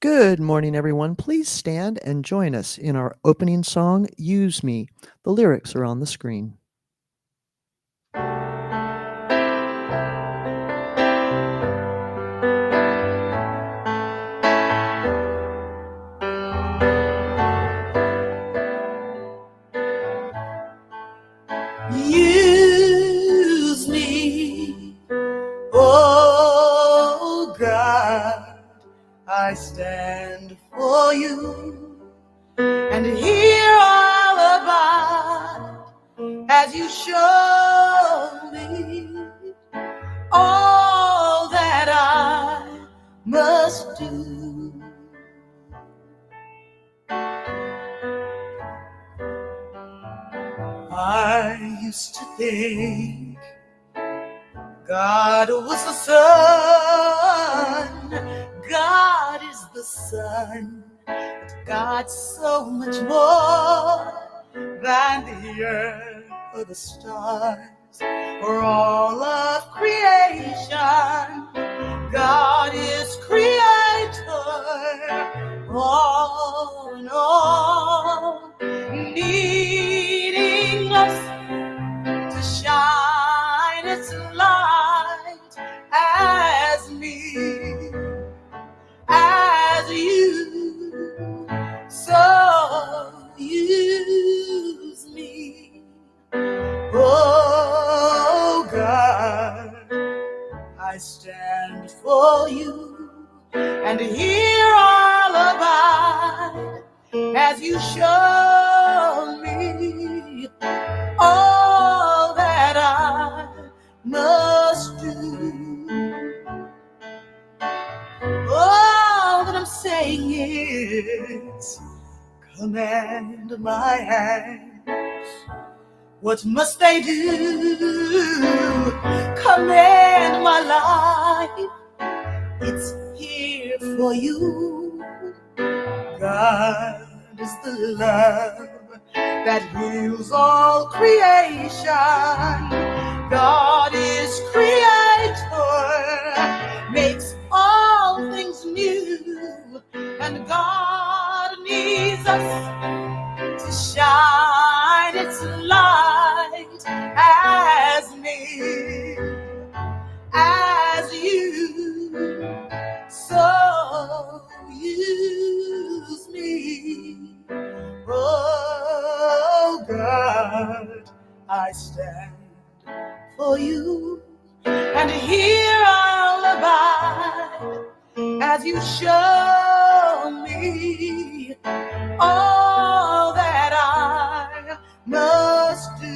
Good morning, everyone. Please stand and join us in our opening song, Use Me. The lyrics are on the screen. Use me, oh God, I stand for you, and here all about as you show me all that I must do. I used to think God was the sun, God is the sun, but God's so much more than the earth or the stars or all of creation. God is creator, all in all, needing us to shine its light as me, as you. So use me, oh God, I stand for you, and here all abide as you show me all that I must do. All that I'm saying is, command my hands. What must they do? Command my life. It's here for you. God is the love that heals all creation. God is creator, makes all things new, and God needs us to shine its light as me, as you. So use me, oh God, I stand for you, and here I'll abide as you show me all that I must do.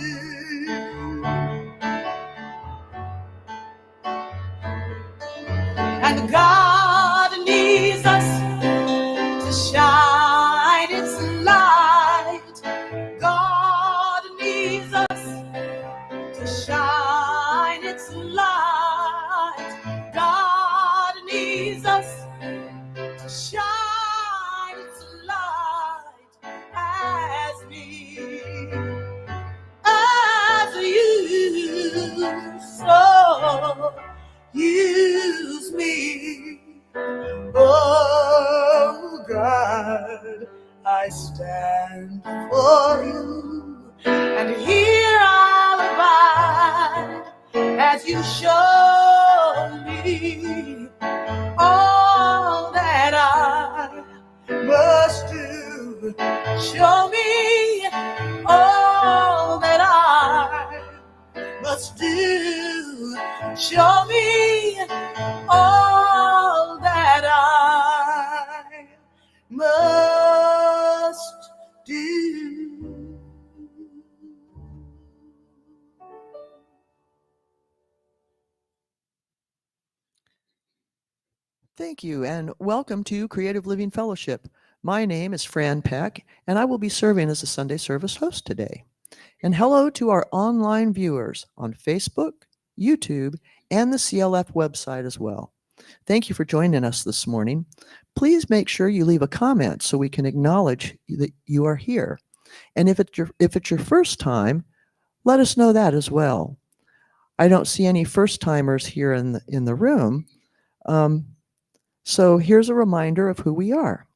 And God needs us to shine its light. God needs us to shine its light. God needs us to shine its light as me, as you. So use me, oh God, I stand for you, and here I'll abide as you show me all that I must do. Show me all that I must do. Show me all that I must do. Thank you, and welcome to Creative Living Fellowship. My name is Fran Peck, and I will be serving as the Sunday service host today. And hello to our online viewers on Facebook, YouTube, and the CLF website as well. Thank you for joining us this morning. Please make sure you leave a comment so we can acknowledge that you are here. And if it's your first time, let us know that as well. I don't see any first timers here in the room. Um, So here's a reminder of who we are.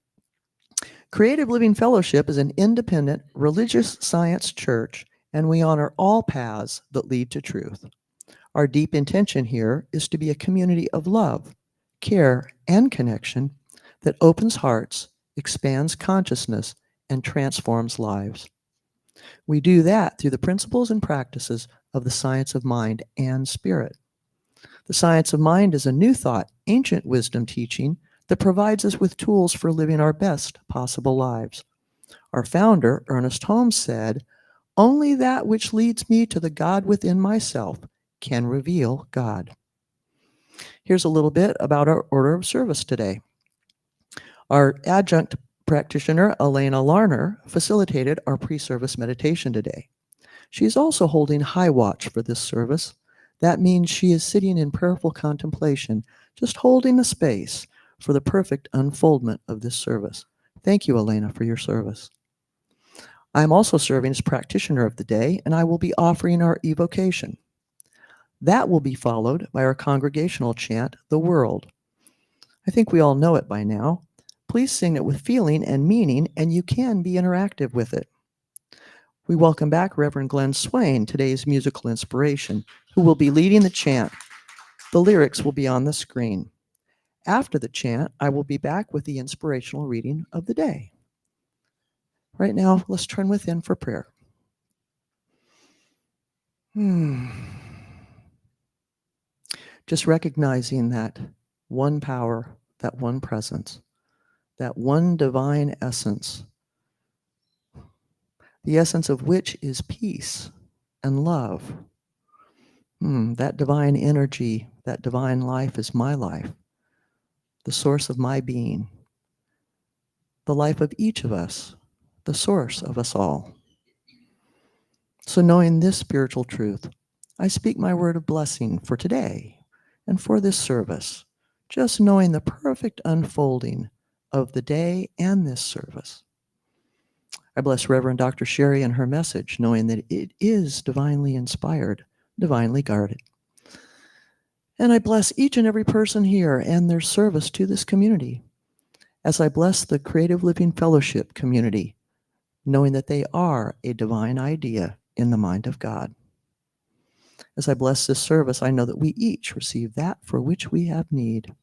Creative Living Fellowship is an independent religious science church, and we honor all paths that lead to truth. Our deep intention here is to be a community of love, care, and connection that opens hearts, expands consciousness, and transforms lives. We do that through the principles and practices of the science of mind and spirit. The science of mind is a new thought, ancient wisdom teaching that provides us with tools for living our best possible lives. Our founder, Ernest Holmes, said, "Only that which leads me to the God within myself can reveal God." Here's a little bit about our order of service today. Our adjunct practitioner, Elena Larner, facilitated our pre-service meditation today. She is also holding high watch for this service. That means she is sitting in prayerful contemplation, just holding the space for the perfect unfoldment of this service. Thank you, Elena, for your service. I'm also serving as practitioner of the day, and I will be offering our evocation. That will be followed by our congregational chant, The World. I think we all know it by now. Please sing it with feeling and meaning, and you can be interactive with it. We welcome back Reverend Glenn Swain, today's musical inspiration, who will be leading the chant. The lyrics will be on the screen. After the chant, I will be back with the inspirational reading of the day. Right now, let's turn within for prayer. Just recognizing that one power, that one presence, that one divine essence, the essence of which is peace and love. That divine energy, that divine life is my life, the source of my being, the life of each of us, the source of us all. So knowing this spiritual truth, I speak my word of blessing for today and for this service, just knowing the perfect unfolding of the day and this service. I bless Reverend Dr. Sherry and her message, knowing that it is divinely inspired, divinely guarded. And I bless each and every person here and their service to this community, as I bless the Creative Living Fellowship community, knowing that they are a divine idea in the mind of God. As I bless this service, I know that we each receive that for which we have need.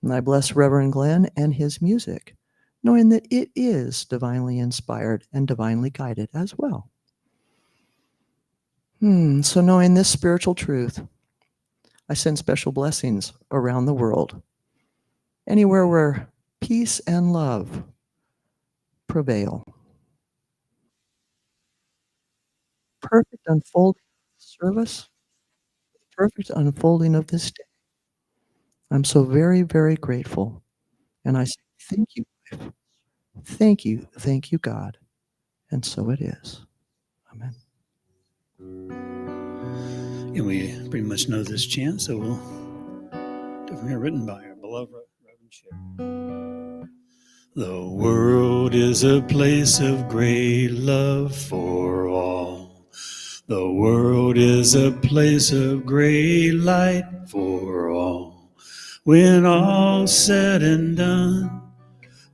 And I bless Reverend Glenn and his music, knowing that it is divinely inspired and divinely guided as well. So knowing this spiritual truth, I send special blessings around the world, anywhere where peace and love prevail. Perfect unfolding of service, perfect unfolding of this day. I'm so very, very grateful. And I say, thank you, life. Thank you, God. And so it is. Amen. And we pretty much know this chant, so we'll definitely written by our beloved Reverend Sherry. The world is a place of great love for all. The world is a place of great light for all. When all's said and done,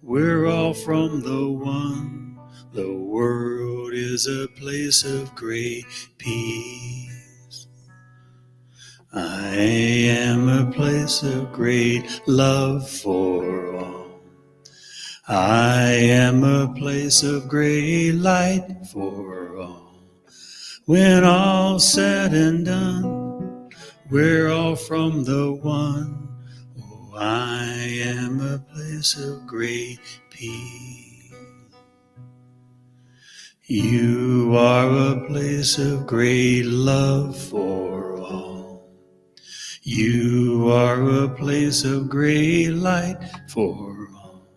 we're all from the one. The world is a place of great peace. I am a place of great love for all. I am a place of great light for all. When all's said and done, we're all from the one. Oh, I am a place of great peace. You are a place of great love for all. You are a place of great light for all.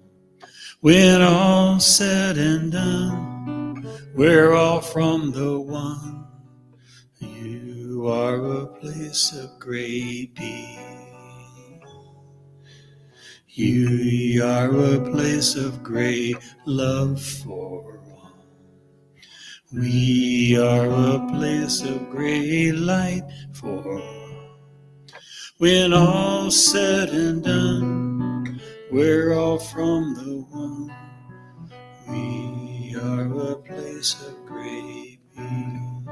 When all's said and done, we're all from the one. You are a place of great peace. You are a place of great love for all. We are a place of great light for all. When all's said and done, We're all from the one. We are a place of great peace.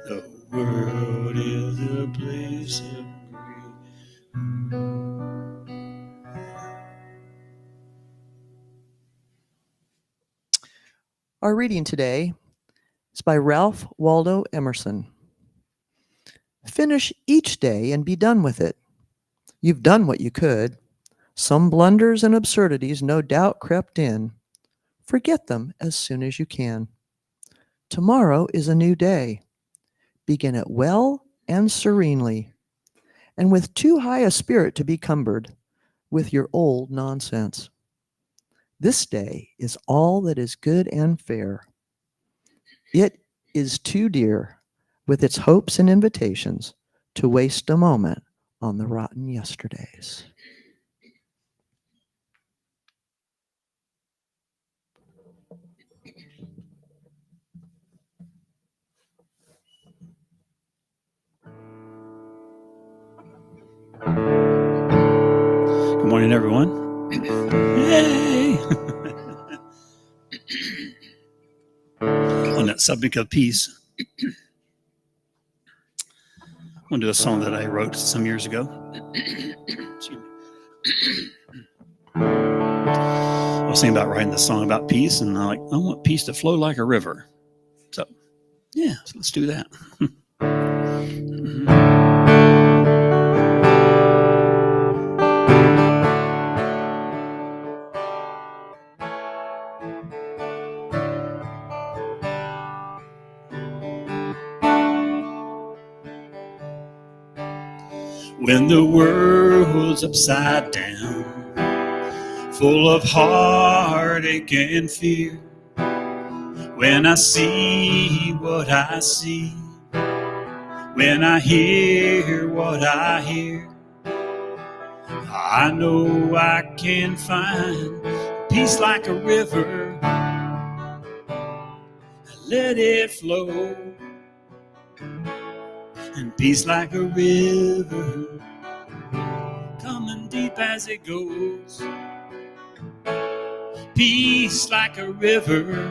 The world is a place of great. Our reading today is by Ralph Waldo Emerson. Finish each day and be done with it. You've done what you could. Some blunders and absurdities no doubt crept in. Forget them as soon as you can. Tomorrow is a new day. Begin it well and serenely, and with too high a spirit to be cumbered with your old nonsense. This day is all that is good and fair. It is too dear, with its hopes and invitations, to waste a moment on the rotten yesterdays. Good morning, everyone. Yay! On that subject of peace, I'm going to do a song that I wrote some years ago. Excuse me. I was thinking about writing this song about peace, and I want peace to flow like a river. So, yeah, so let's do that. When the world's upside down, full of heartache and fear, when I see what I see, when I hear what I hear, I know I can find peace like a river. Let it flow, and peace like a river, coming deep as it goes. Peace like a river,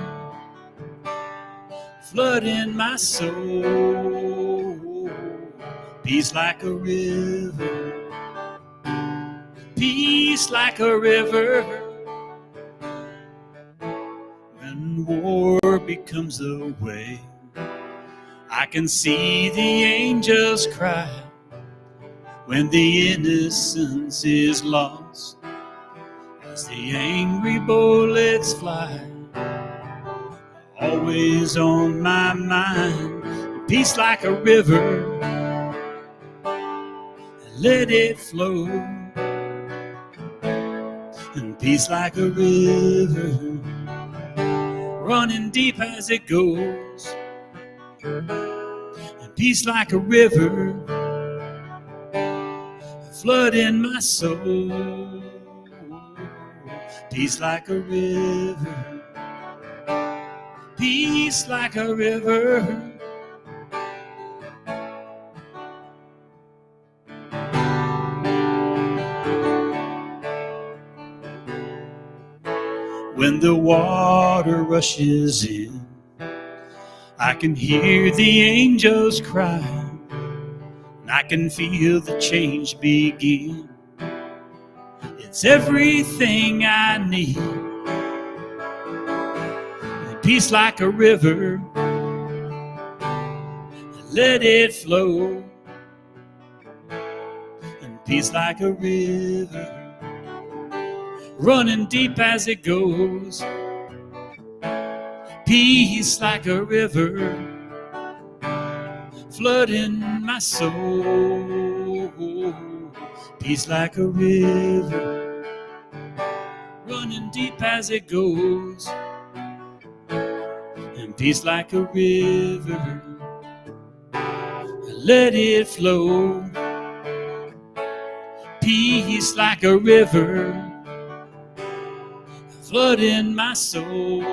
flooding my soul. Peace like a river, peace like a river. When war becomes the way, I can see the angels cry. When the innocence is lost, as the angry bullets fly, always on my mind, peace like a river, let it flow. And peace like a river, running deep as it goes. And peace like a river, flooding my soul. Peace like a river, peace like a river. When the water rushes in, I can hear the angels cry, and I can feel the change begin. It's everything I need. Peace like a river, let it flow. And peace like a river, running deep as it goes. Peace like a river, flooding my soul. Peace like a river, running deep as it goes. And peace like a river, let it flow. Peace like a river, flooding my soul.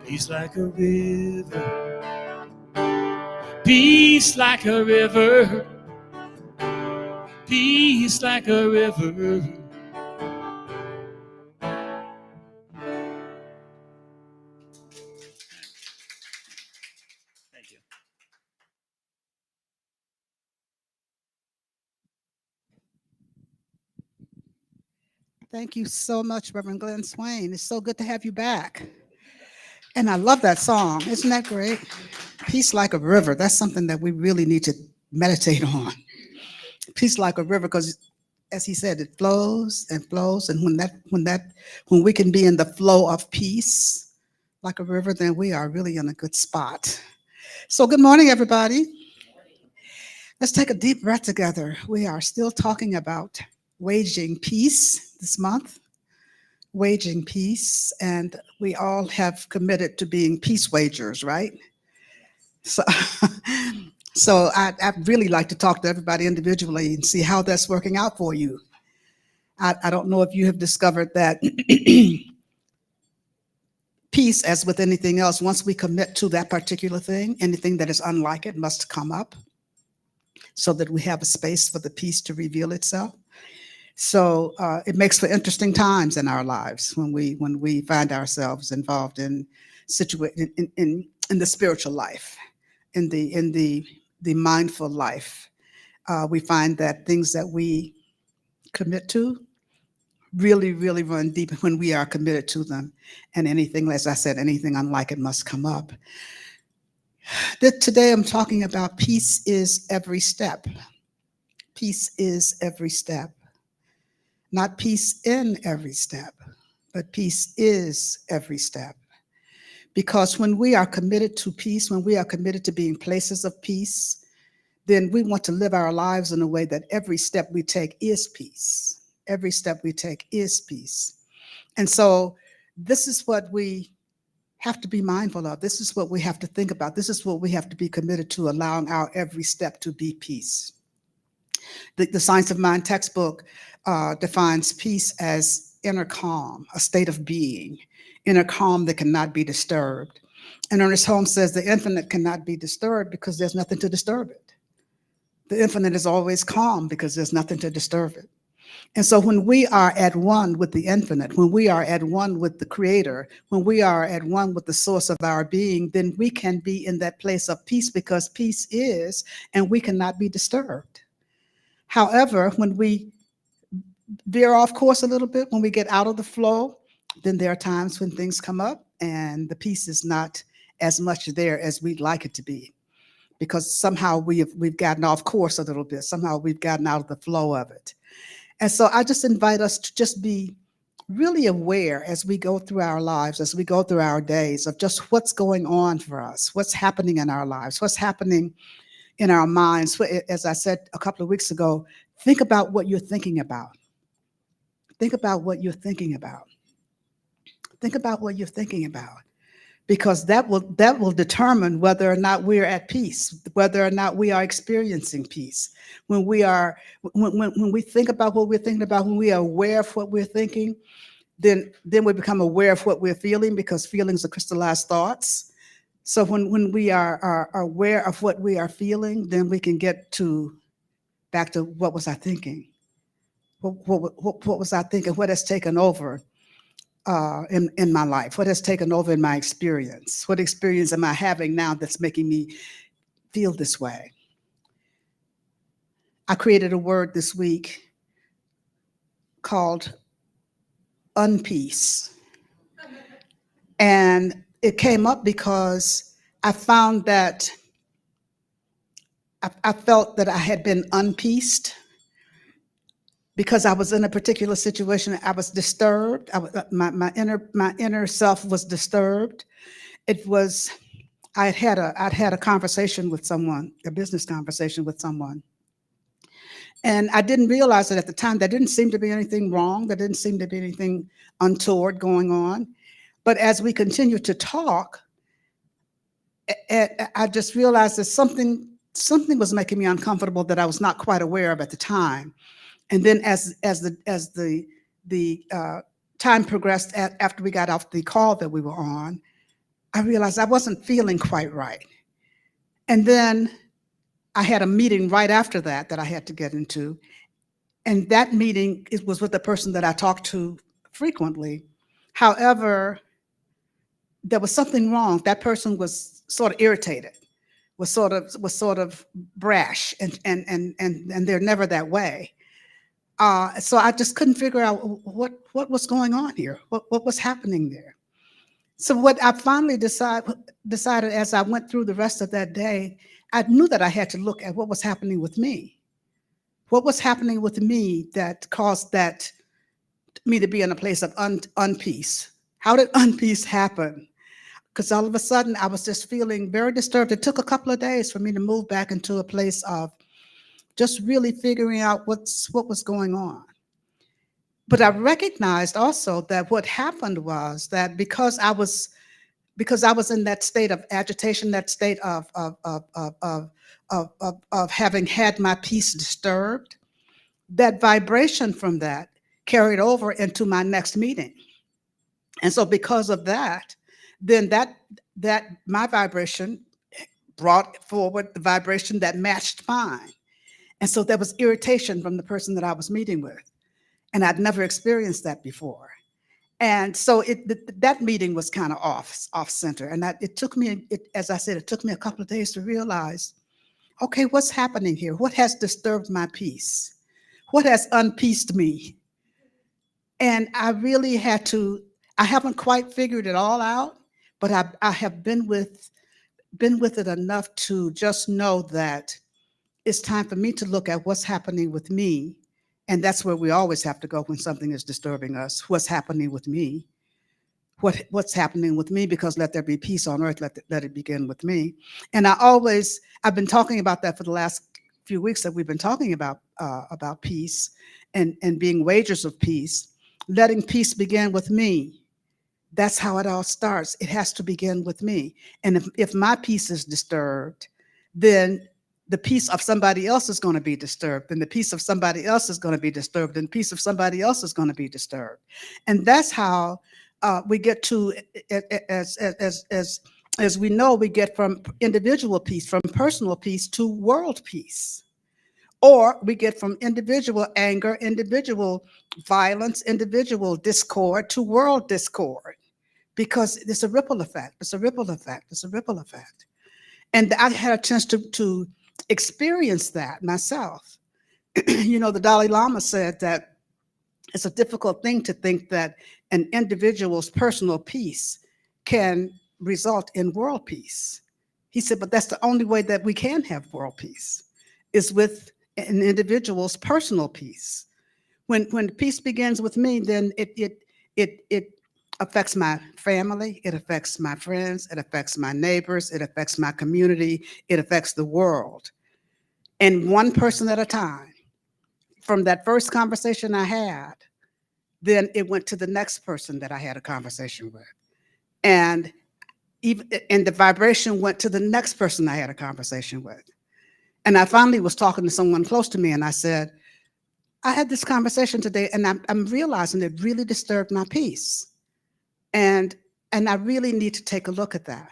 Peace like a river, peace like a river, peace like a river. Thank you. Thank you so much, Reverend Glenn Swain. It's so good to have you back. And I love that song. Isn't that great? Peace like a river. That's something that we really need to meditate on. Peace like a river, because as he said, it flows and flows. And when we can be in the flow of peace like a river, then we are really in a good spot. So good morning, everybody. Let's take a deep breath together. We are still talking about waging peace this month. Waging peace, and we all have committed to being peace wagers, right? So, so I'd really like to talk to everybody individually and see how that's working out for you. I don't know if you have discovered that peace, as with anything else, once we commit to that particular thing, anything that is unlike it must come up so that we have a space for the peace to reveal itself. So it makes for interesting times in our lives when we find ourselves involved in the spiritual life, in the mindful life. We find that things that we commit to really, really run deep when we are committed to them. And anything, as I said, anything unlike it must come up. Today I'm talking about peace is every step. Peace is every step. Not peace in every step, but peace is every step. Because when we are committed to peace, when we are committed to being places of peace, then we want to live our lives in a way that every step we take is peace. Every step we take is peace. And so this is what we have to be mindful of. This is what we have to think about. This is what we have to be committed to, allowing our every step to be peace. The Science of Mind textbook defines peace as inner calm, a state of being, inner calm that cannot be disturbed. And Ernest Holmes says the infinite cannot be disturbed because there's nothing to disturb it. The infinite is always calm because there's nothing to disturb it. And so when we are at one with the infinite, when we are at one with the creator, when we are at one with the source of our being, then we can be in that place of peace because peace is, and we cannot be disturbed. However, when we veer off course a little bit, when we get out of the flow, then there are times when things come up and the peace is not as much there as we'd like it to be, because somehow we've gotten off course a little bit. Somehow we've gotten out of the flow of it. And so I just invite us to just be really aware as we go through our lives, as we go through our days, of just what's going on for us, what's happening in our lives, what's happening in our minds. As I said a couple of weeks ago, think about what you're thinking about. Think about what you're thinking about. Think about what you're thinking about, because that will determine whether or not we're at peace, whether or not we are experiencing peace. When we think about what we're thinking about, when we are aware of what we're thinking, then we become aware of what we're feeling, because feelings are crystallized thoughts. So when we are aware of what we are feeling, then we can get back to what was I thinking? What was I thinking? What has taken over in my life? What has taken over in my experience? What experience am I having now that's making me feel this way? I created a word this week called unpeace. And it came up because I found that I felt that I had been unpeaced because I was in a particular situation. I was disturbed. My inner self was disturbed. I'd had a conversation with someone, a business conversation with someone. And I didn't realize it at the time. There didn't seem to be anything wrong. There didn't seem to be anything untoward going on. But as we continued to talk, I just realized that something was making me uncomfortable that I was not quite aware of at the time. And then as the time progressed, after we got off the call that we were on, I realized I wasn't feeling quite right. And then I had a meeting right after that I had to get into. And that meeting, it was with the person that I talked to frequently. However, there was something wrong. That person was sort of irritated, was sort of brash, and they're never that way. So I just couldn't figure out what was going on here, what was happening there. So what I finally decided as I went through the rest of that day, I knew that I had to look at what was happening with me. What was happening with me that caused that me to be in a place of unpeace? How did unpeace happen? Because all of a sudden I was just feeling very disturbed. It took a couple of days for me to move back into a place of just really figuring out what was going on. But I recognized also that what happened was that because I was in that state of agitation, that state of having had my peace disturbed, that vibration from that carried over into my next meeting. And so because of that, then that my vibration brought forward the vibration that matched mine. And so there was irritation from the person that I was meeting with. And I'd never experienced that before. And so that meeting was kind of off center. And it took me, as I said, it took me a couple of days to realize, okay, what's happening here? What has disturbed my peace? What has unpeaced me? And I really I haven't quite figured it all out, but I have been with it enough to just know that it's time for me to look at what's happening with me. And that's where we always have to go when something is disturbing us. What's happening with me? What's happening with me? Because let there be peace on earth, let it begin with me. And I've been talking about that for the last few weeks that we've been talking about peace and being wagers of peace, letting peace begin with me. That's how it all starts. It has to begin with me. And if my peace is disturbed, then the peace of somebody else is going to be disturbed, and the peace of somebody else is going to be disturbed, and the peace of somebody else is going to be disturbed. And that's how we get to, as we know, we get from individual peace, from personal peace to world peace. Or we get from individual anger, individual violence, individual discord to world discord, because it's a ripple effect. It's a ripple effect. It's a ripple effect. And I had a chance to experience that myself. The Dalai Lama said that it's a difficult thing to think that an individual's personal peace can result in world peace. He said, but that's the only way that we can have world peace, is with an individual's personal peace. When peace begins with me, then it affects my family, it affects my friends, it affects my neighbors, it affects my community, it affects the world. And one person at a time. From that first conversation I had, then it went to the next person that I had a conversation with. And the vibration went to the next person I had a conversation with. And I finally was talking to someone close to me, and I said, I had this conversation today, and I'm realizing it really disturbed my peace. And I really need to take a look at that.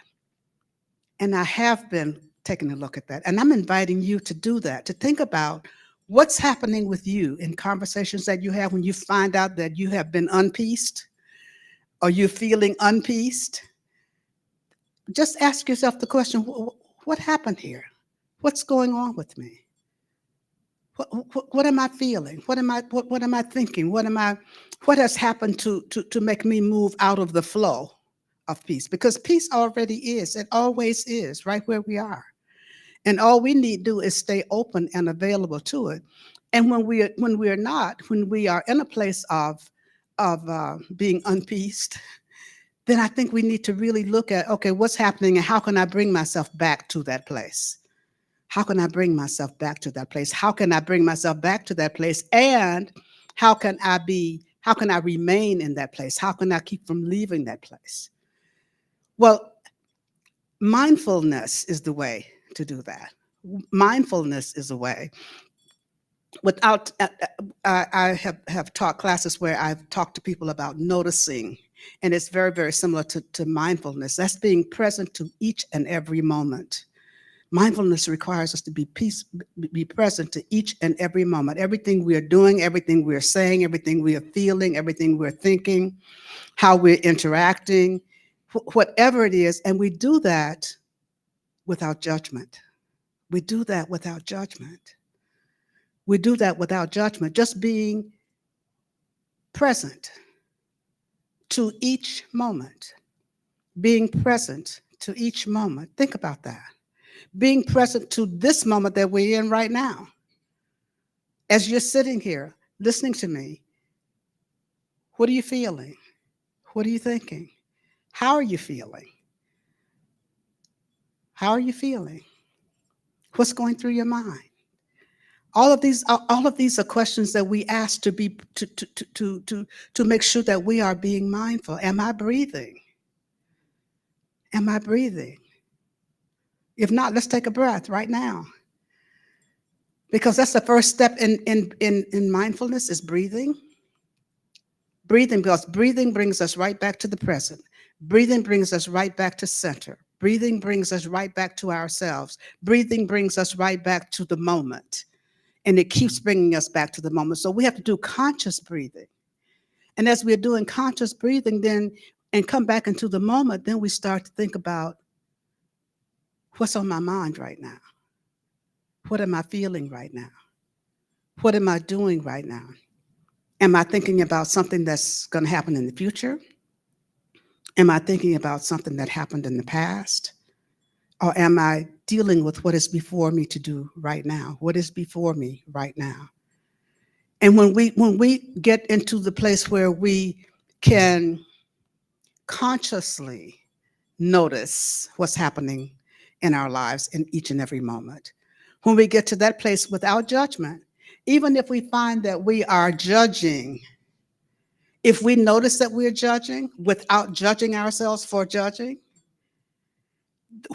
And I have been taking a look at that. And I'm inviting you to do that, to think about what's happening with you in conversations that you have when you find out that you have been unpeaced, or you're feeling unpeaced. Just ask yourself the question, what happened here? What's going on with me? What am I feeling? What am I thinking? What has happened to make me move out of the flow of peace? Because peace already is, it always is, right where we are. And all we need to do is stay open and available to it. And when we are in a place of being unpeaced, then I think we need to really look at, okay, what's happening and how can I bring myself back to that place? How can I bring myself back to that place? How can I bring myself back to that place? And how can I remain in that place? How can I keep from leaving that place? Well, mindfulness is the way to do that. Mindfulness is a way. I have taught classes where I've talked to people about noticing, and it's very, very similar to mindfulness. That's being present to each and every moment. Mindfulness requires us to be present to each and every moment. Everything we are doing, everything we are saying, everything we are feeling, everything we're thinking, how we're interacting, whatever it is. And we do that without judgment. We do that without judgment. We do that without judgment, just being present to each moment. Being present to each moment. Think about that. Being present to this moment that we're in right now. As you're sitting here listening to me, what are you feeling? What are you thinking? How are you feeling? How are you feeling? What's going through your mind? All of these are questions that we ask to make sure that we are being mindful. Am I breathing? Am I breathing? If not, let's take a breath right now. Because that's the first step in mindfulness is breathing. Breathing, because breathing brings us right back to the present. Breathing brings us right back to center. Breathing brings us right back to ourselves. Breathing brings us right back to the moment. And it keeps bringing us back to the moment. So we have to do conscious breathing. And as we're doing conscious breathing, then, and come back into the moment, then we start to think about what's on my mind right now. What am I feeling right now? What am I doing right now? Am I thinking about something that's going to happen in the future? Am I thinking about something that happened in the past? Or am I dealing with what is before me to do right now? What is before me right now? And when we get into the place where we can consciously notice what's happening in our lives in each and every moment, when we get to that place without judgment, even if we find that we are judging, if we notice that we're judging without judging ourselves for judging,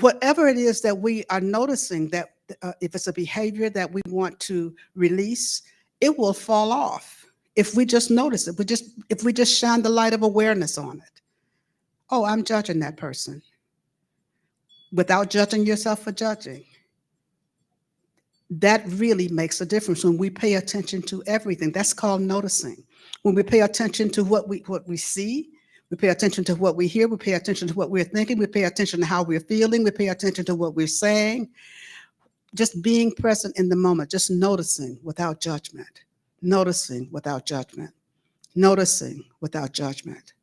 whatever it is that we are noticing, that if it's a behavior that we want to release, it will fall off if we just notice it. If we just shine the light of awareness on it. Oh, I'm judging that person. Without judging yourself for judging. That really makes a difference when we pay attention to everything. That's called noticing. When we pay attention to what we see, we pay attention to what we hear, we pay attention to what we're thinking, we pay attention to how we're feeling, we pay attention to what we're saying. Just being present in the moment, just noticing without judgment, noticing without judgment, noticing without judgment,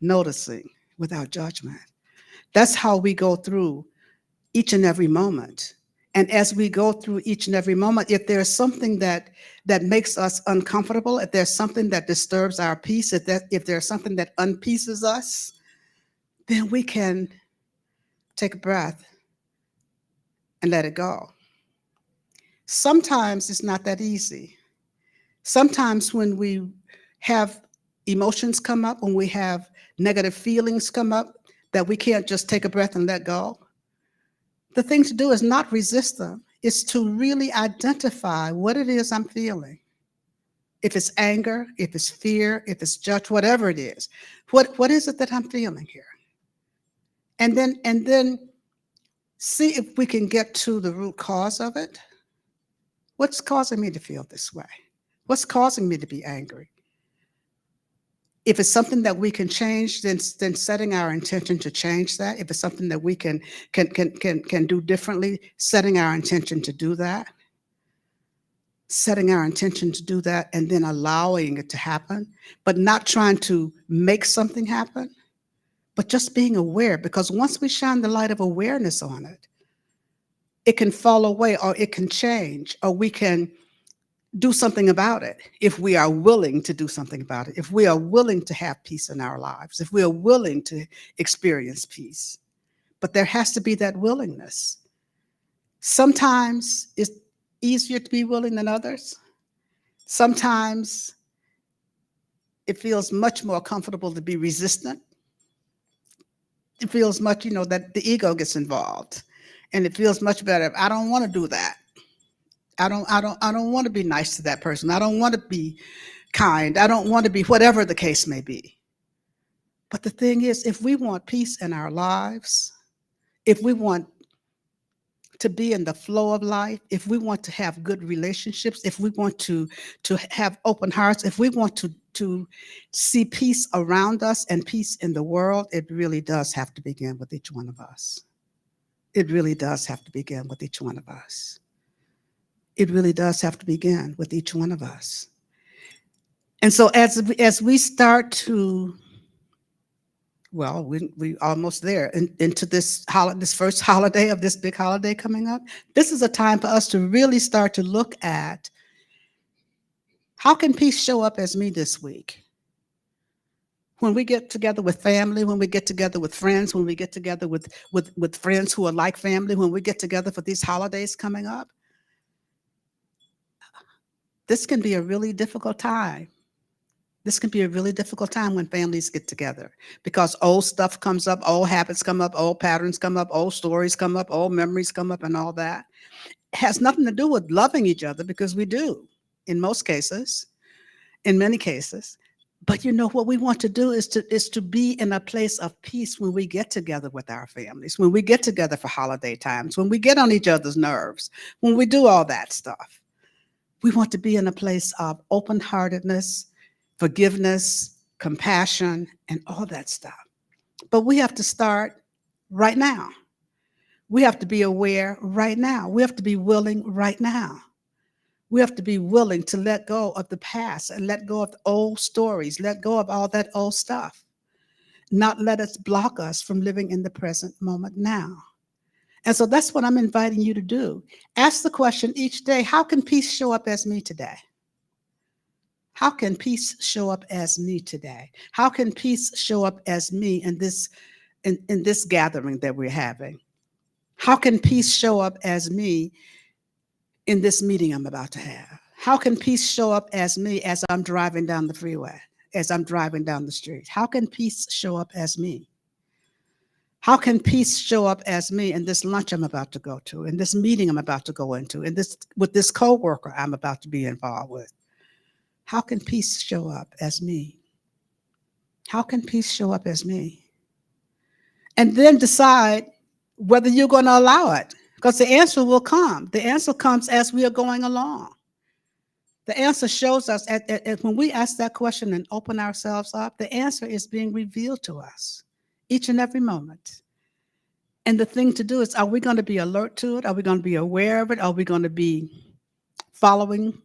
noticing without judgment. That's how we go through each and every moment. And as we go through each and every moment, if there's something that makes us uncomfortable, if there's something that disturbs our peace, if there's something that unpieces us, then we can take a breath and let it go. Sometimes it's not that easy. Sometimes when we have emotions come up, when we have negative feelings come up, that we can't just take a breath and let go. The thing to do is not resist them. It's to really identify what it is I'm feeling. If it's anger, if it's fear, if it's judge, whatever it is, what is it that I'm feeling here? And then see if we can get to the root cause of it. What's causing me to feel this way? What's causing me to be angry? If it's something that we can change, then setting our intention to change that. If it's something that we can do differently, setting our intention to do that. Setting our intention to do that and then allowing it to happen, but not trying to make something happen, but just being aware, because once we shine the light of awareness on it, it can fall away or it can change, or we can do something about it if we are willing to do something about it, if we are willing to have peace in our lives, if we are willing to experience peace. But there has to be that willingness. Sometimes it's easier to be willing than others. Sometimes it feels much more comfortable to be resistant. It feels much, that the ego gets involved, and it feels much better. I don't want to do that. I don't want to be nice to that person. I don't want to be kind. I don't want to be whatever the case may be. But the thing is, if we want peace in our lives, if we want to be in the flow of life, if we want to have good relationships, if we want to have open hearts, if we want to see peace around us and peace in the world, it really does have to begin with each one of us. It really does have to begin with each one of us. It really does have to begin with each one of us. And so as we start to, well, we almost there into this first holiday of this big holiday coming up. This is a time for us to really start to look at, how can peace show up as me this week? When we get together with family, when we get together with friends, when we get together with friends who are like family, when we get together for these holidays coming up, this can be a really difficult time. This can be a really difficult time when families get together, because old stuff comes up, old habits come up, old patterns come up, old stories come up, old memories come up, and all that. It has nothing to do with loving each other, because we do in most cases, in many cases. But you know what we want to do is to be in a place of peace when we get together with our families, when we get together for holiday times, when we get on each other's nerves, when we do all that stuff. We want to be in a place of open-heartedness, forgiveness, compassion, and all that stuff. But we have to start right now. We have to be aware right now. We have to be willing right now. We have to be willing to let go of the past and let go of the old stories, let go of all that old stuff, not let it block us from living in the present moment now. And so that's what I'm inviting you to do. Ask the question each day, how can peace show up as me today? How can peace show up as me today? How can peace show up as me in this gathering that we're having? How can peace show up as me in this meeting I'm about to have? How can peace show up as me as I'm driving down the freeway, as I'm driving down the street? How can peace show up as me? How can peace show up as me in this lunch I'm about to go to, in this meeting I'm about to go into, with this coworker I'm about to be involved with? How can peace show up as me? How can peace show up as me? And then decide whether you're going to allow it, because the answer will come. The answer comes as we are going along. The answer shows us, when we ask that question and open ourselves up, the answer is being revealed to us each and every moment. And the thing to do is, are we going to be alert to it? Are we going to be aware of it? Are we going to be following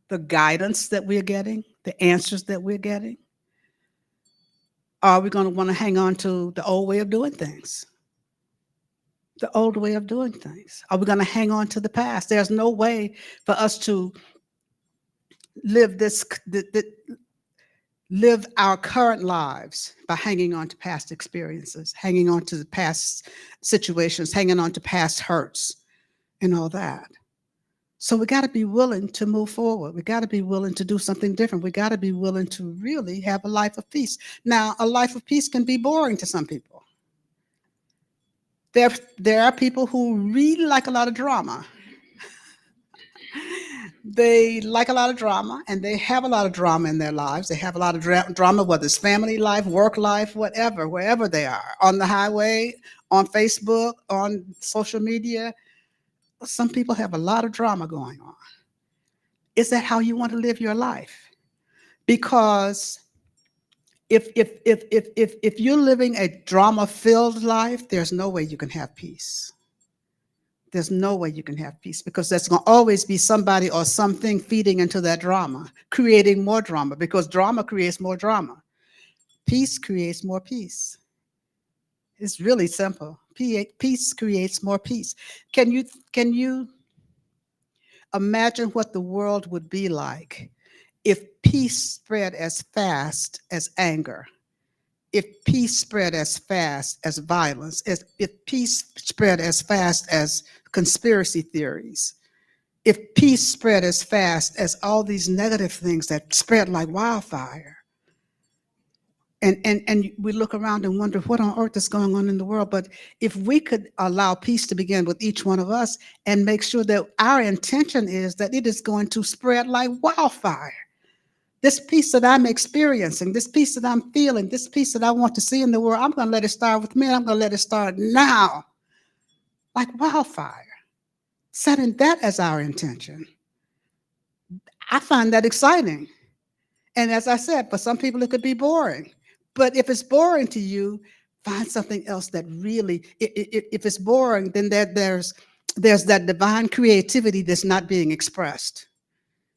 the guidance that we're getting, the answers that we're getting? Are we going to want to hang on to the old way of doing things? The old way of doing things? Are we going to hang on to the past? There's no way for us to live live our current lives by hanging on to past experiences, hanging on to the past situations, hanging on to past hurts and all that. So we got to be willing to move forward. We got to be willing to do something different. We got to be willing to really have a life of peace. Now, a life of peace can be boring to some people. There are people who really like a lot of drama. They like a lot of drama, and they have a lot of drama in their lives. They have a lot of drama, whether it's family life, work life, whatever, wherever they are, on the highway, on Facebook, on social media. Some people have a lot of drama going on. Is that how you want to live your life? Because if you're living a drama-filled life, there's no way you can have peace. There's no way you can have peace, because there's going to always be somebody or something feeding into that drama, creating more drama, because drama creates more drama. Peace creates more peace. It's really simple. Peace creates more peace. Can you imagine what the world would be like if peace spread as fast as anger? If peace spread as fast as violence, if peace spread as fast as conspiracy theories, if peace spread as fast as all these negative things that spread like wildfire, and we look around and wonder what on earth is going on in the world. But if we could allow peace to begin with each one of us and make sure that our intention is that it is going to spread like wildfire. This peace that I'm experiencing, this peace that I'm feeling, this peace that I want to see in the world, I'm going to let it start with me, and I'm going to let it start now, like wildfire. setting that as our intention. I find that exciting. And as I said, for some people, it could be boring. But if it's boring to you, find something else that really, if it's boring, then there's that divine creativity that's not being expressed.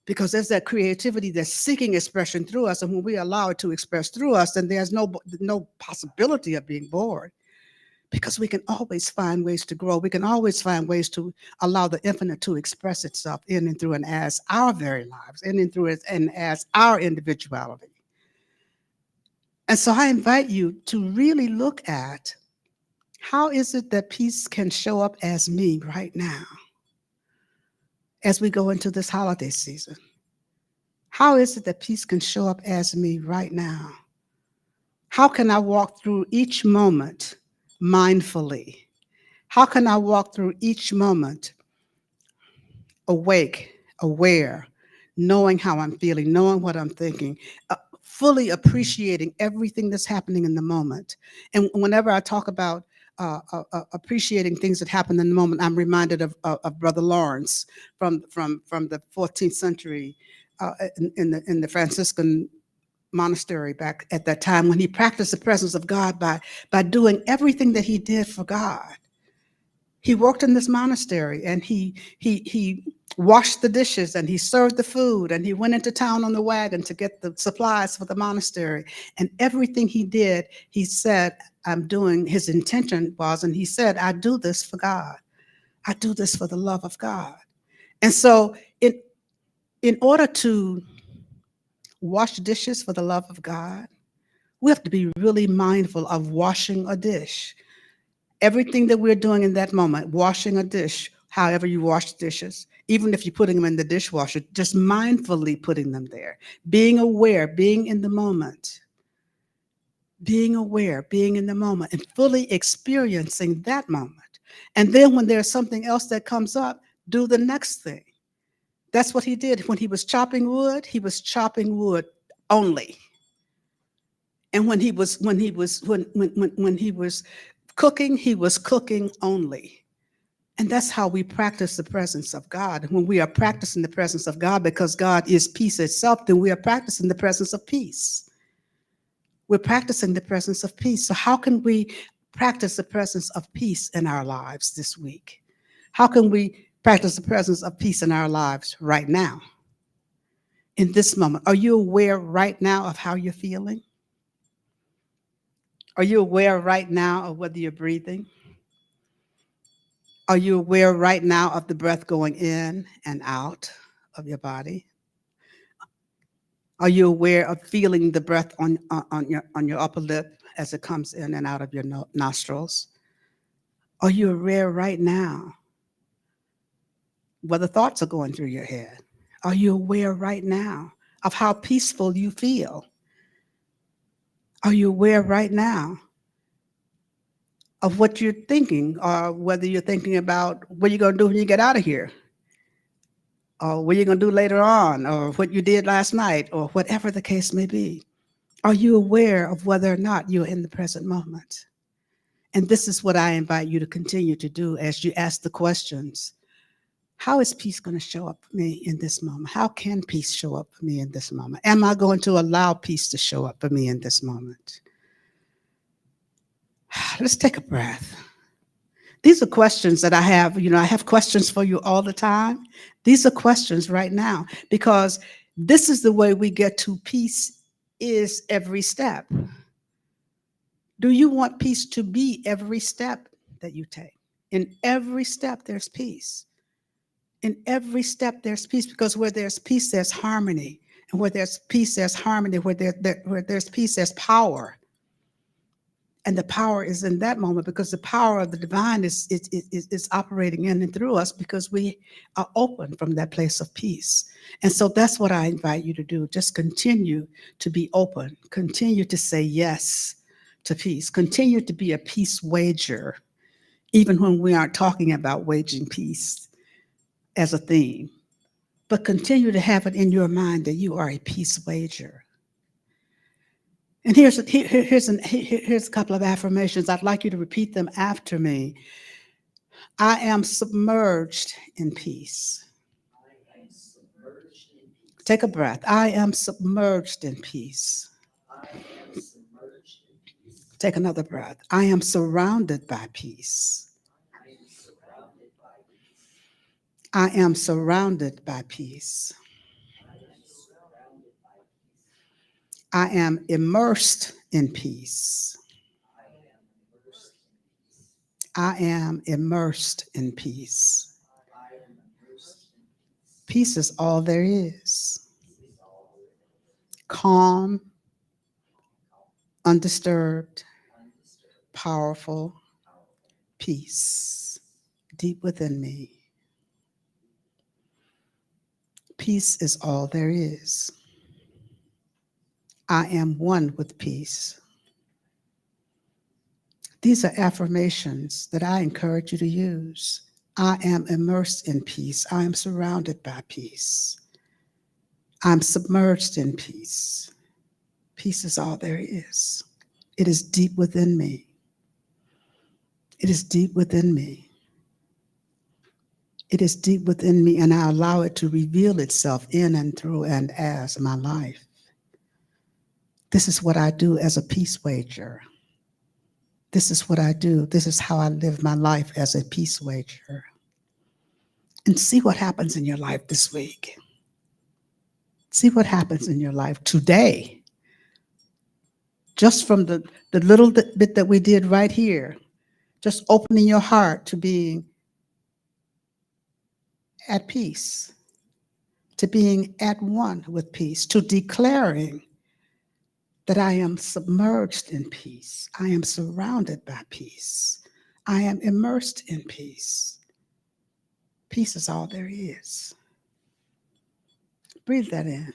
Because there's that creativity that's seeking expression through us. And when we allow it to express through us, then there's no possibility of being bored. Because we can always find ways to grow. We can always find ways to allow the infinite to express itself in and through and as our very lives, in and through it and as our individuality. And so I invite you to really look at, how is it that peace can show up as me right now as we go into this holiday season? How is it that peace can show up as me right now? How can I walk through each moment mindfully? How can I walk through each moment awake, aware, knowing how I'm feeling, knowing what I'm thinking, fully appreciating everything that's happening in the moment? And whenever I talk about appreciating things that happen in the moment, I'm reminded of Brother Lawrence from the 14th century in the Franciscan monastery back at that time, when he practiced the presence of God by doing everything that he did for God. He worked in this monastery, and he washed the dishes, and he served the food, and he went into town on the wagon to get the supplies for the monastery. And everything he did, he said, I'm doing, his intention was, and he said, I do this for God. I do this for the love of God. And so in order to wash dishes for the love of God, we have to be really mindful of washing a dish. Everything that we're doing in that moment, washing a dish, however you wash dishes, even if you're putting them in the dishwasher, just mindfully putting them there, being aware, being in the moment, being aware, being in the moment, and fully experiencing that moment. And then when there's something else that comes up, do the next thing. That's what he did. When he was chopping wood only. And when he was cooking, he was cooking only. And that's how we practice the presence of God. When we are practicing the presence of God, because God is peace itself, then we are practicing the presence of peace. We're practicing the presence of peace. So how can we practice the presence of peace in our lives this week? How can we practice the presence of peace in our lives right now? In this moment, are you aware right now of how you're feeling? Are you aware right now of whether you're breathing? Are you aware right now of the breath going in and out of your body? Are you aware of feeling the breath on your upper lip as it comes in and out of your nostrils? Are you aware right now whether thoughts are going through your head? Are you aware right now of how peaceful you feel? Are you aware right now of what you're thinking, or whether you're thinking about what you're going to do when you get out of here, or what you're going to do later on, or what you did last night, or whatever the case may be? Are you aware of whether or not you're in the present moment? And this is what I invite you to continue to do as you ask the questions. How is peace going to show up for me in this moment? How can peace show up for me in this moment? Am I going to allow peace to show up for me in this moment? Let's take a breath. These are questions that I have. I have questions for you all the time. These are questions right now, because this is the way we get to peace is every step. Do you want peace to be every step that you take? In every step, there's peace. In every step, there's peace, because where there's peace, there's harmony. And where there's peace, there's harmony. Where there's peace, there's power. And the power is in that moment, because the power of the divine is operating in and through us, because we are open from that place of peace. And so that's what I invite you to do. Just continue to be open. Continue to say yes to peace. Continue to be a peace wager, even when we aren't talking about waging peace as a theme. But continue to have it in your mind that you are a peace wager. And here's a couple of affirmations. I'd like you to repeat them after me. I am submerged in peace. Take a breath. I am submerged in peace. Take another breath. I am surrounded by peace. I am surrounded by peace. I am immersed in peace. I am immersed in peace. Peace is all there is. Calm, undisturbed, powerful peace deep within me. Peace is all there is. I am one with peace. These are affirmations that I encourage you to use. I am immersed in peace. I am surrounded by peace. I'm submerged in peace. Peace is all there is. It is deep within me. It is deep within me. It is deep within me, and I allow it to reveal itself in and through and as my life. This is what I do as a peace wager. This is what I do. This is how I live my life as a peace wager. And see what happens in your life this week. See what happens in your life today. Just from the little bit that we did right here, just opening your heart to being at peace, to being at one with peace, to declaring that I am submerged in peace. I am surrounded by peace. I am immersed in peace. Peace is all there is. Breathe that in.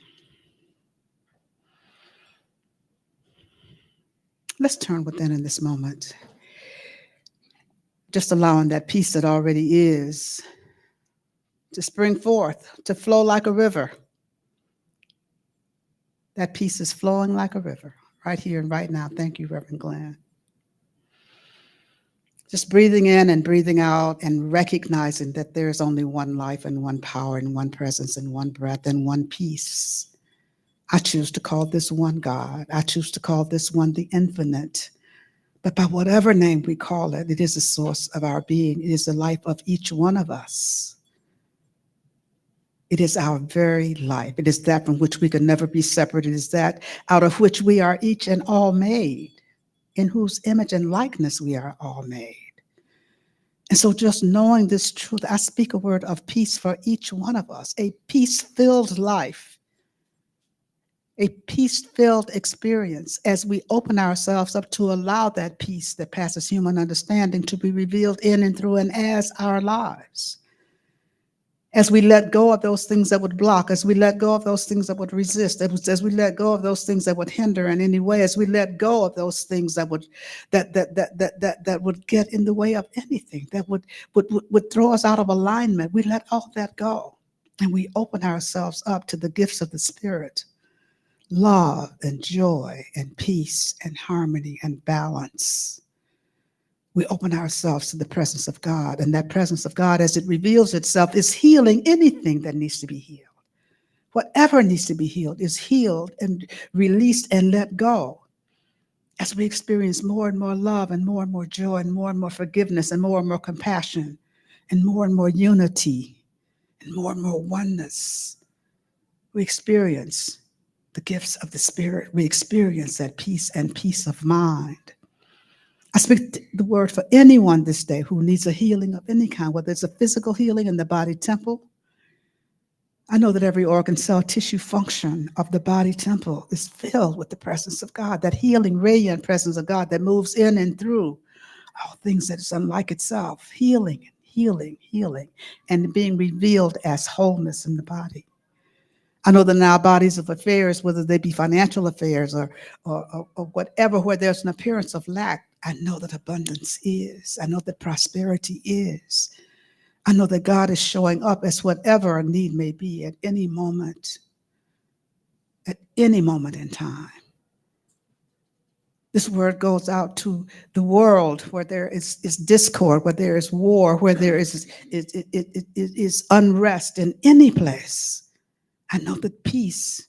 Let's turn within in this moment. Just allowing that peace that already is to spring forth, to flow like a river. That peace is flowing like a river right here and right now. Thank you, Reverend Glenn. Just breathing in and breathing out and recognizing that there is only one life and one power and one presence and one breath and one peace. I choose to call this one God. I choose to call this one the infinite. But by whatever name we call it, it is the source of our being. It is the life of each one of us. It is our very life. It is that from which we can never be separate. It is that out of which we are each and all made, in whose image and likeness we are all made. And so just knowing this truth, I speak a word of peace for each one of us, a peace-filled life, a peace-filled experience as we open ourselves up to allow that peace that passes human understanding to be revealed in and through and as our lives. As we let go of those things that would block, as we let go of those things that would resist, as we let go of those things that would hinder in any way, as we let go of those things that would get in the way of anything, that would throw us out of alignment, we let all that go. And we open ourselves up to the gifts of the Spirit, love and joy and peace and harmony and balance. We open ourselves to the presence of God, and that presence of God, as it reveals itself, is healing anything that needs to be healed. Whatever needs to be healed is healed and released and let go as we experience more and more love and more joy and more forgiveness and more compassion and more unity and more oneness. We experience the gifts of the Spirit. We experience that peace and peace of mind. I speak the word for anyone this day who needs a healing of any kind, whether it's a physical healing in the body temple. I know that every organ, cell, tissue function of the body temple is filled with the presence of God, that healing, radiant presence of God that moves in and through all things that is unlike itself, healing, and being revealed as wholeness in the body. I know that in our bodies of affairs, whether they be financial affairs or whatever, where there's an appearance of lack, I know that abundance is. I know that prosperity is. I know that God is showing up as whatever a need may be at any moment in time. This word goes out to the world where there is discord, where there is war, where there is unrest in any place. I know that peace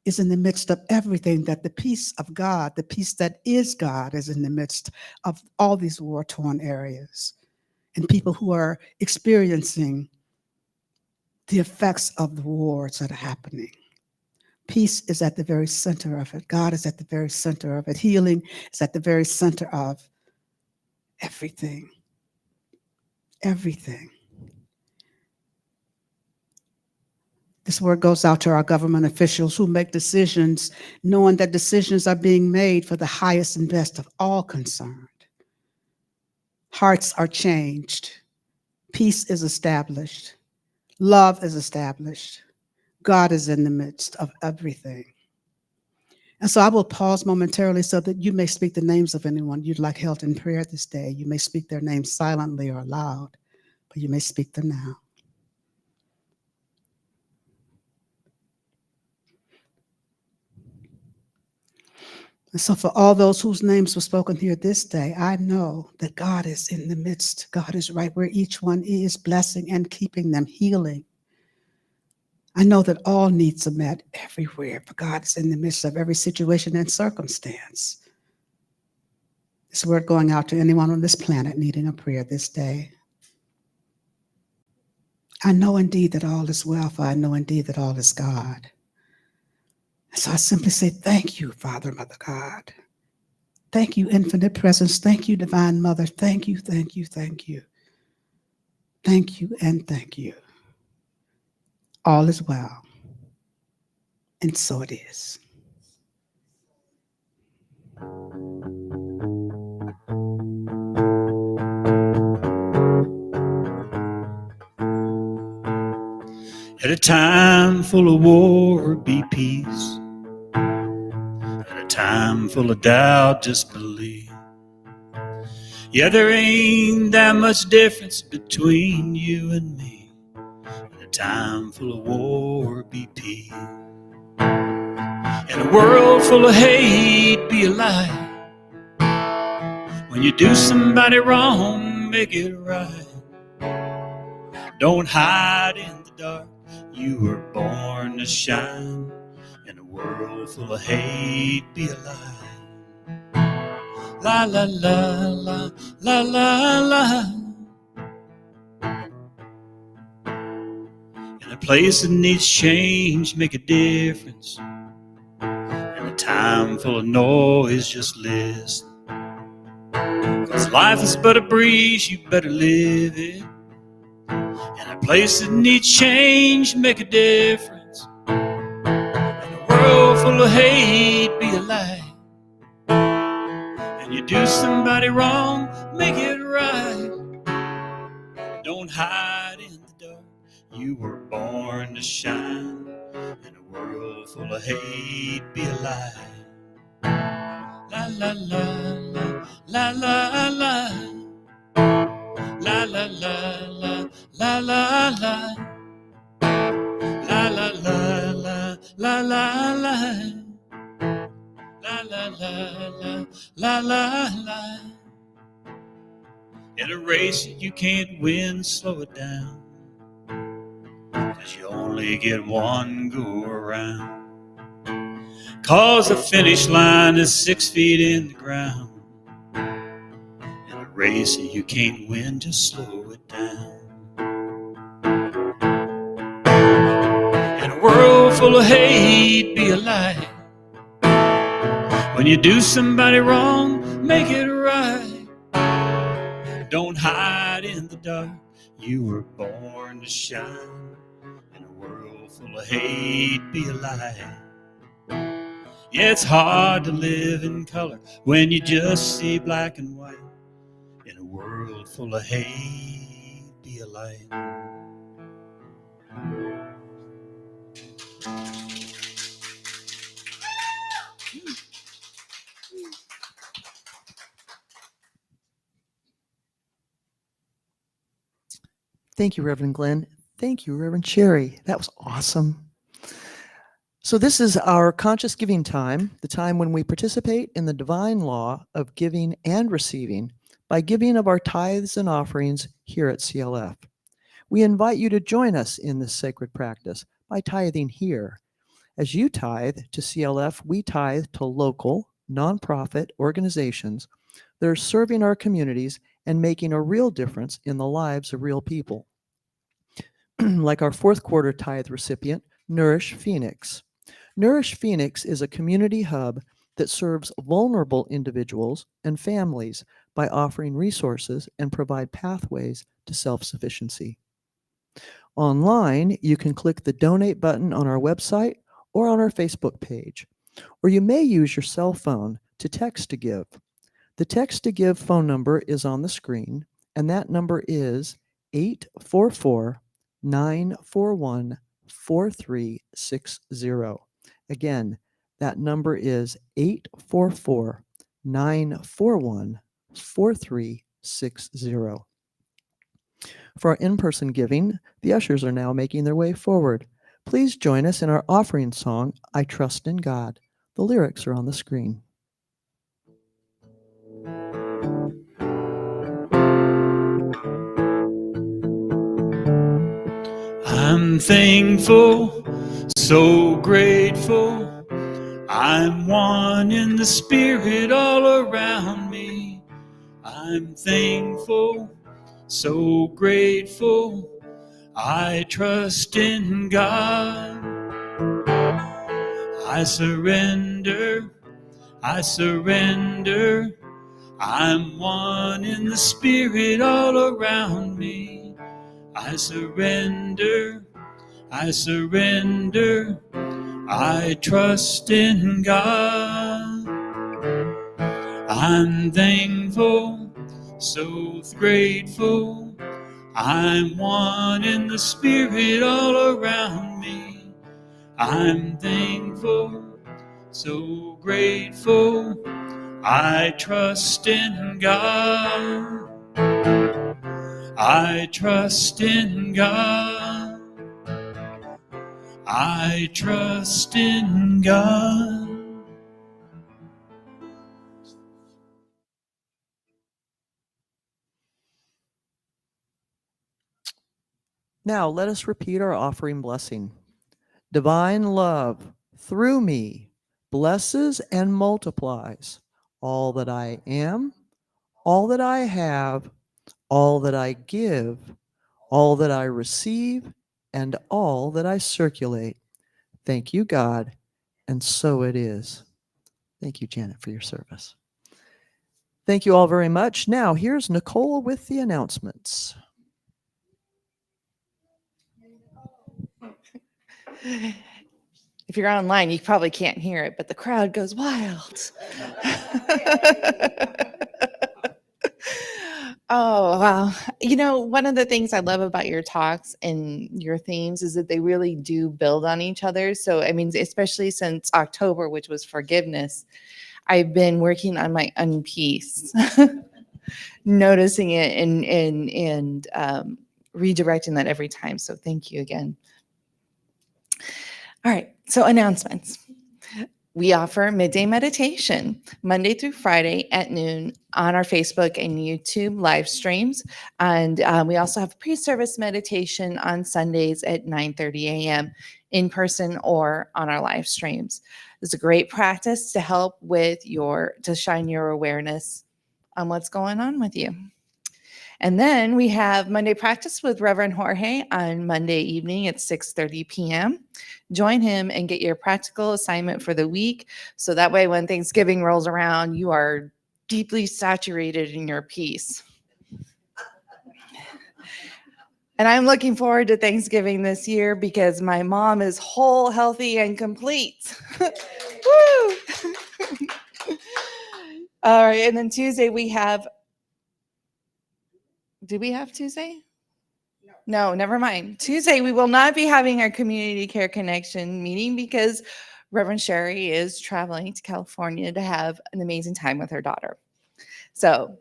is in the midst of everything, that the peace of God, the peace that is God, is in the midst of all these war-torn areas and people who are experiencing the effects of the wars that are happening. Peace is at the very center of it. God is at the very center of it. Healing is at the very center of everything. Everything. This word goes out to our government officials who make decisions, knowing that decisions are being made for the highest and best of all concerned. Hearts are changed. Peace is established. Love is established. God is in the midst of everything. And so I will pause momentarily so that you may speak the names of anyone you'd like held in prayer this day. You may speak their names silently or aloud, but you may speak them now. And so for all those whose names were spoken here this day, I know that God is in the midst. God is right where each one is, blessing and keeping them, healing. I know that all needs are met everywhere, but God is in the midst of every situation and circumstance. This word going out to anyone on this planet needing a prayer this day. I know indeed that all is well, for I know indeed that all is God. So I simply say, thank you, Father, Mother God. Thank you, Infinite Presence. Thank you, Divine Mother. Thank you, thank you, thank you. Thank you and thank you. All is well. And so it is. At a time full of war, be peace. At a time full of doubt, just believe. Yeah, there ain't that much difference between you and me. At a time full of war, be peace. In a world full of hate, be a light. When you do somebody wrong, make it right. Don't hide in the dark. You were born to shine. In a world full of hate, be a light. La la la la la la la. In a place that needs change, make a difference. In a time full of noise, just listen. 'Cause life is but a breeze, you better live it. In a place that needs change, make a difference. In a world full of hate, be a light. And you do somebody wrong, make it right. Don't hide in the dark. You were born to shine. In a world full of hate, be a light. La la la la la la la. La la la la la la la. La la la la la la la. La la la la la la la. In a race that you can't win, slow it down. 'Cause you only get one go around. 'Cause the finish line is 6 feet in the ground. In a race that you can't win, just slow it down. In a world full of hate, be a light. When you do somebody wrong, make it right. Don't hide in the dark. You were born to shine. In a world full of hate, be a light. Yeah, it's hard to live in color when you just see black and white. In a world full of hate, be a light. Thank you, Reverend Glenn. Thank you, Reverend Sherry. That was awesome. So this is our conscious giving time, the time when we participate in the divine law of giving and receiving by giving of our tithes and offerings here at CLF. We invite you to join us in this sacred practice by tithing here. As you tithe to CLF, we tithe to local, nonprofit organizations that are serving our communities and making a real difference in the lives of real people. Like our fourth quarter tithe recipient, Nourish Phoenix. Nourish Phoenix is a community hub that serves vulnerable individuals and families by offering resources and provide pathways to self-sufficiency. Online, you can click the donate button on our website or on our Facebook page, or you may use your cell phone to text to give. The text to give phone number is on the screen, and that number is 844-941-4360. Again, that number is 844-941-4360. For our in-person giving, the ushers are now making their way forward. Please join us in our offering song, I Trust in God. The lyrics are on the screen. I'm thankful, so grateful. I'm one in the spirit all around me. I'm thankful, so grateful. I trust in God. I surrender. I'm one in the spirit all around me. I surrender. I trust in God. I'm thankful, so grateful. I'm one in the spirit all around me. I'm thankful, so grateful. I trust in God. I trust in God. I trust in God. Now let us repeat our offering blessing. Divine love through me blesses and multiplies all that I am, all that I have, all that I give, all that I receive, and all that I circulate. Thank you, God, and so it is. Thank you, Janet, for your service. Thank you all very much. Now, here's Nicole with the announcements. If you're online, you probably can't hear it, but the crowd goes wild. Oh, wow. You know, one of the things I love about your talks and your themes is that they really do build on each other. So, I mean, especially since October, which was forgiveness, I've been working on my unpeace, noticing it and redirecting that every time. So thank you again. All right, so announcements. We offer midday meditation Monday through Friday at noon on our Facebook and YouTube live streams. And we also have pre-service meditation on Sundays at 9:30 a.m. in person or on our live streams. It's a great practice to help with to shine your awareness on what's going on with you. And then we have Monday practice with Reverend Jorge on Monday evening at 6:30 p.m. Join him and get your practical assignment for the week. So that way, when Thanksgiving rolls around, you are deeply saturated in your peace. And I'm looking forward to Thanksgiving this year because my mom is whole, healthy, and complete. Woo! All right. And then Tuesday we have. Do we have Tuesday? No, never mind. Tuesday, we will not be having our community care connection meeting because Reverend Sherry is traveling to California to have an amazing time with her daughter. So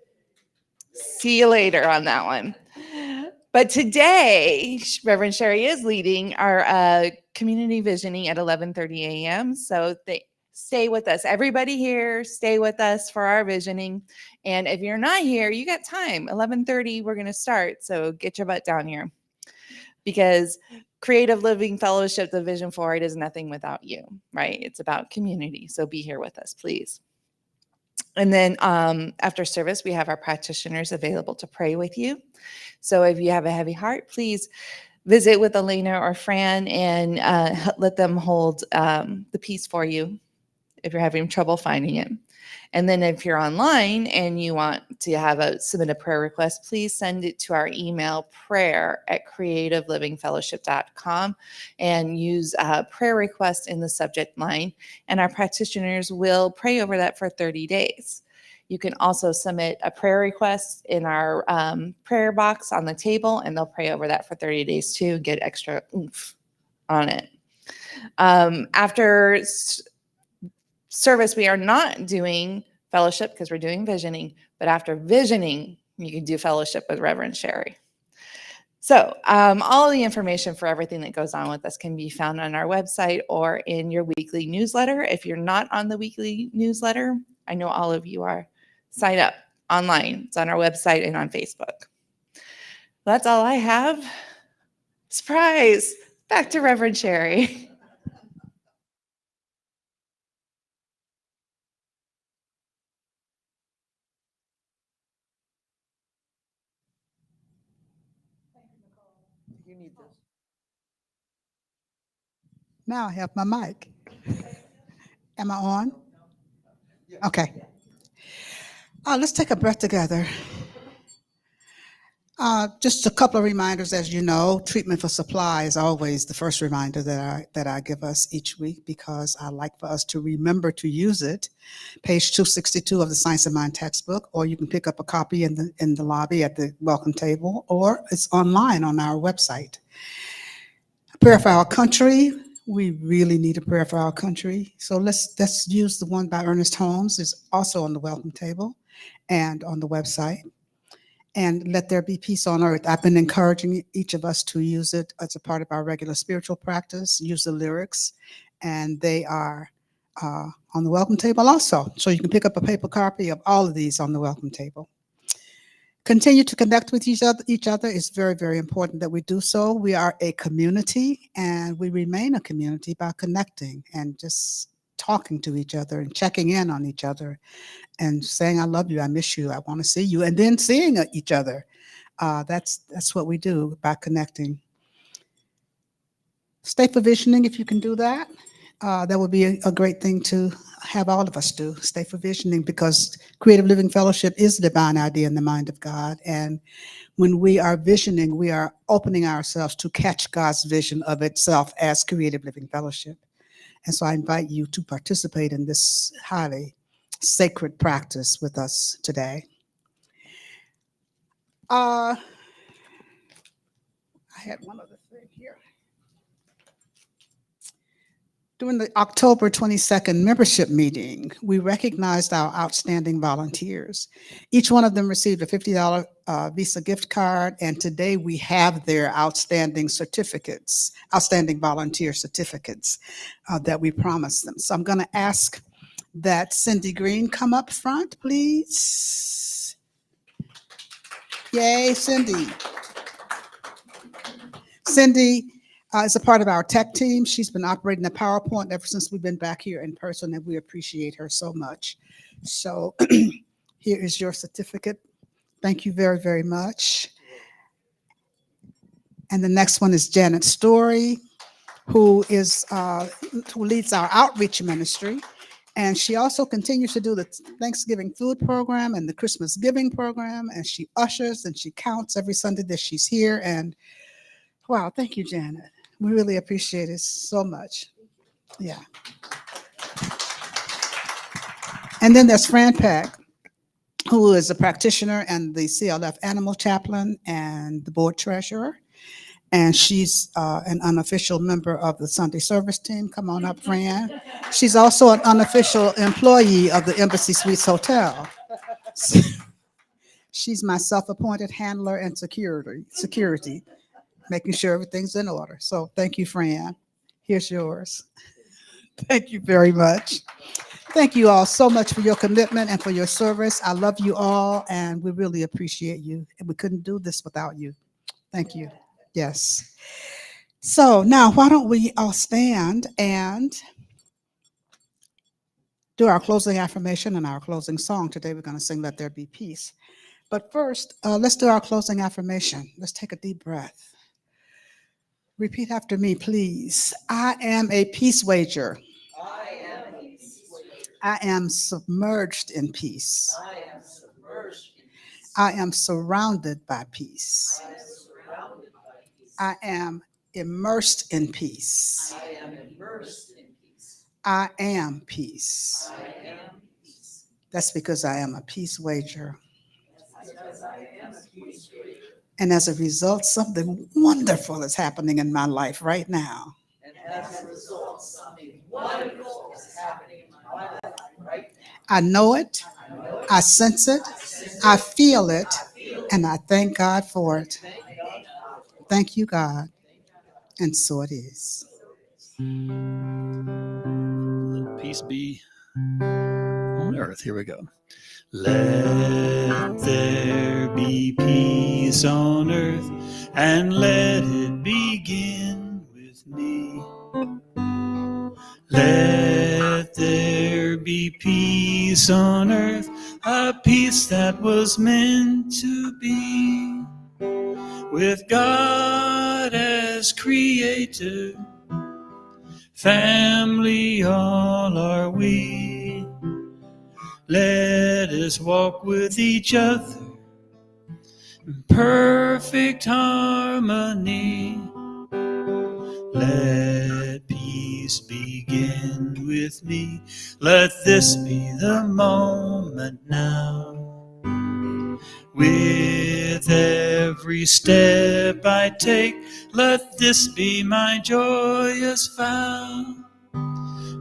see you later on that one. But today, Reverend Sherry is leading our community visioning at 11:30 a.m. So stay with us. Everybody here, stay with us for our visioning. And if you're not here, you got time. 11:30, we're going to start. So get your butt down here, because Creative Living Fellowship, the vision for it is nothing without you, right? It's about community. So be here with us, please. And then after service, we have our practitioners available to pray with you. So if you have a heavy heart, please visit with Elena or Fran and let them hold the peace for you if you're having trouble finding it. And then if you're online and you want to submit a prayer request, please send it to our email, prayer@creativelivingfellowship.com, and use prayer request in the subject line. And our practitioners will pray over that for 30 days. You can also submit a prayer request in our prayer box on the table, and they'll pray over that for 30 days too, get extra oomph on it. After service, we are not doing fellowship because we're doing visioning, but after visioning, you can do fellowship with Reverend Sherry. So all the information for everything that goes on with us can be found on our website or in your weekly newsletter. If you're not on the weekly newsletter, I know all of you are, sign up online. It's on our website and on Facebook. That's all I have. Surprise! Back to Reverend Sherry. You need this. Now I have my mic. Am I on? Okay. Let's take a breath together. Just a couple of reminders, as you know, treatment for supply is always the first reminder that I give us each week, because I like for us to remember to use it. Page 262 of the Science of Mind textbook, or you can pick up a copy in the lobby at the welcome table, or it's online on our website. Prayer for our country. We really need a prayer for our country. So let's use the one by Ernest Holmes. It's also on the welcome table and on the website. And let there be peace on earth. I've been encouraging each of us to use it as a part of our regular spiritual practice, use the lyrics, and they are on the welcome table also. So you can pick up a paper copy of all of these on the welcome table. Continue to connect with each other. It's very, very important that we do so. We are a community, and we remain a community by connecting and just talking to each other and checking in on each other and saying, I love you, I miss you, I want to see you, and then seeing each other. That's what we do by connecting. Stay for visioning if you can do that. That would be a great thing to have all of us do. Stay for visioning, because Creative Living Fellowship is the divine idea in the mind of God. And when we are visioning, we are opening ourselves to catch God's vision of itself as Creative Living Fellowship. And so I invite you to participate in this highly sacred practice with us today. I had one other thing here. During the October 22nd membership meeting, we recognized our outstanding volunteers. Each one of them received a $50 Visa gift card, and today we have their outstanding certificates, outstanding volunteer certificates that we promised them. So I'm going to ask that Cindy Green come up front, please. Yay, Cindy. Cindy is a part of our tech team. She's been operating the PowerPoint ever since we've been back here in person, and we appreciate her so much. So here is your certificate. Thank you very, very much. And the next one is Janet Story, who leads our outreach ministry. And she also continues to do the Thanksgiving food program and the Christmas giving program. And she ushers and she counts every Sunday that she's here. And wow, thank you, Janet. We really appreciate it so much. Yeah. And then there's Fran Peck, who is a practitioner and the CLF animal chaplain and the board treasurer. And she's an unofficial member of the Sunday service team. Come on up, Fran. She's also an unofficial employee of the Embassy Suites Hotel. She's my self-appointed handler and security, making sure everything's in order. So thank you, Fran. Here's yours. Thank you very much. Thank you all so much for your commitment and for your service. I love you all, and we really appreciate you. And we couldn't do this without you. Thank you. Yes. So now, why don't we all stand and do our closing affirmation and our closing song. Today, we're going to sing Let There Be Peace. But first, let's do our closing affirmation. Let's take a deep breath. Repeat after me, please. I am a peace wager. I am submerged in peace. I am surrounded by peace. I am immersed in peace. I am peace. That's because I am a peace wager. And as a result, something wonderful is happening in my life right now. I know it, I sense it, I feel it, and I thank God for it. Thank you, God. And so it is. Let peace be on earth. Here we go. Let there be peace on earth, and let it begin with me. Let there be peace on earth, a peace that was meant to be. With God as creator, family all are we. Let us walk with each other in perfect harmony. Let peace begin with me. Let this be the moment now. With every step I take, let this be my joyous vow.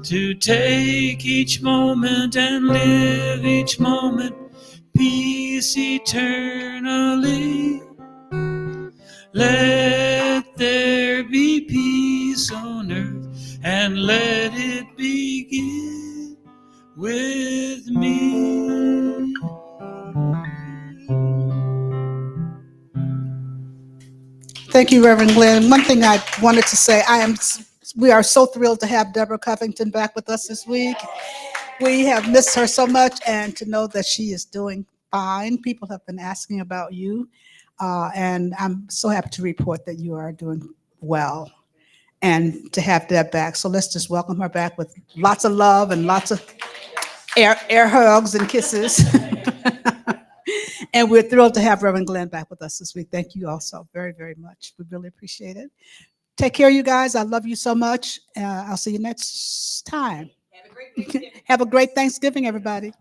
To take each moment and live each moment, peace eternally. Let there be peace on earth, and let it begin with me. Thank you, Reverend Glenn. One thing I wanted to say, we are so thrilled to have Deborah Covington back with us this week. We have missed her so much, and to know that she is doing fine. People have been asking about you, and I'm so happy to report that you are doing well, and to have Deb back. So let's just welcome her back with lots of love and lots of air hugs and kisses. And we're thrilled to have Reverend Glenn back with us this week. Thank you all so very, very much. We really appreciate it. Take care, you guys. I love you so much. I'll see you next time. Have a great Thanksgiving, everybody.